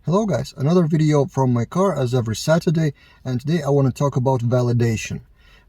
Hello guys, another video from my car as every Saturday, and today I want to talk about validation.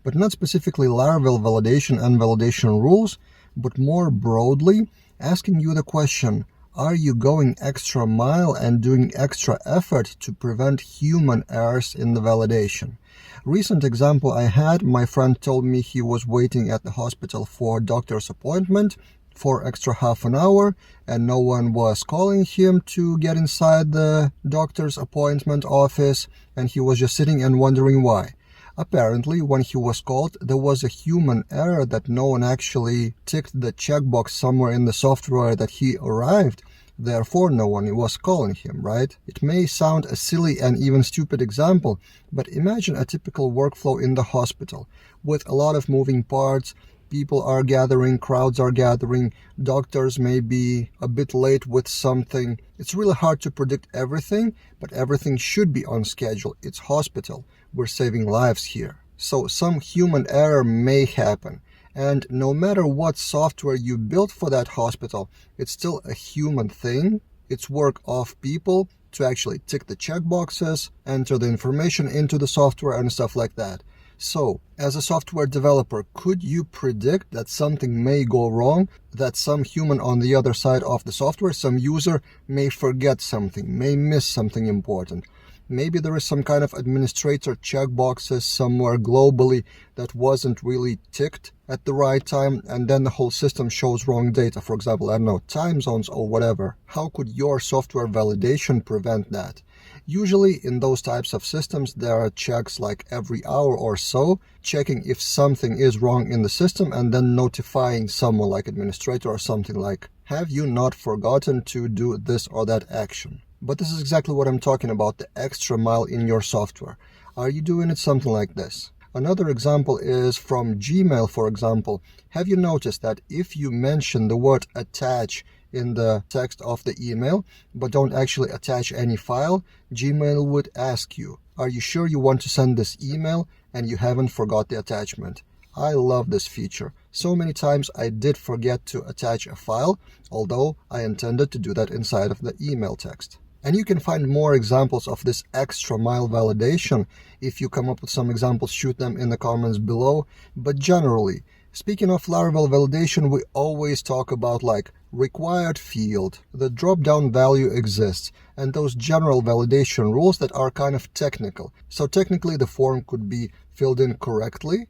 But not specifically Laravel validation and validation rules, but more broadly, asking you the question, are you going extra mile and doing extra effort to prevent human errors in the validation? Recent example I had, my friend told me he was waiting at the hospital for a doctor's appointment for extra half an hour and no one was calling him to get inside the doctor's appointment office, and he was just sitting and wondering why. Apparently, when he was called, there was a human error that no one actually ticked the checkbox somewhere in the software that he arrived. Therefore, no one was calling him, right? It may sound a silly and even stupid example, but imagine a typical workflow in the hospital with a lot of moving parts. People are gathering, crowds are gathering, doctors may be a bit late with something. It's really hard to predict everything, but everything should be on schedule. It's hospital. We're saving lives here. So some human error may happen. And no matter what software you built for that hospital, it's still a human thing. It's work of people to actually tick the checkboxes, enter the information into the software and stuff like that. So, as a software developer, could you predict that something may go wrong, that some human on the other side of the software, some user, may forget something, may miss something important? Maybe there is some kind of administrator checkboxes somewhere globally that wasn't really ticked at the right time, and then the whole system shows wrong data, for example, I don't know, time zones or whatever. How could your software validation prevent that? Usually in those types of systems, there are checks like every hour or so, checking if something is wrong in the system and then notifying someone like administrator or something like, have you not forgotten to do this or that action? But this is exactly what I'm talking about, the extra mile in your software. Are you doing it something like this? Another example is from Gmail, for example. Have you noticed that if you mention the word attach in the text of the email, but don't actually attach any file, Gmail would ask you, are you sure you want to send this email and you haven't forgot the attachment? I love this feature. So many times I did forget to attach a file, although I intended to do that inside of the email text. And you can find more examples of this extra mile validation. If you come up with some examples, shoot them in the comments below. But generally, speaking of Laravel validation, we always talk about like required field, the drop-down value exists, and those general validation rules that are kind of technical. So technically the form could be filled in correctly,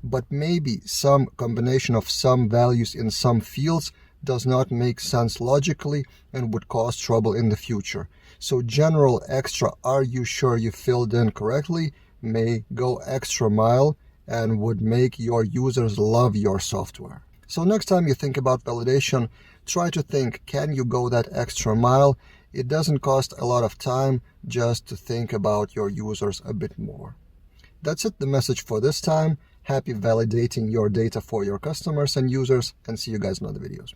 but maybe some combination of some values in some fields does not make sense logically and would cause trouble in the future. So general extra, are you sure you filled in correctly, may go extra mile and would make your users love your software. So next time you think about validation, try to think, can you go that extra mile? It doesn't cost a lot of time just to think about your users a bit more. That's it, the message for this time. Happy validating your data for your customers and users, and see you guys in other videos.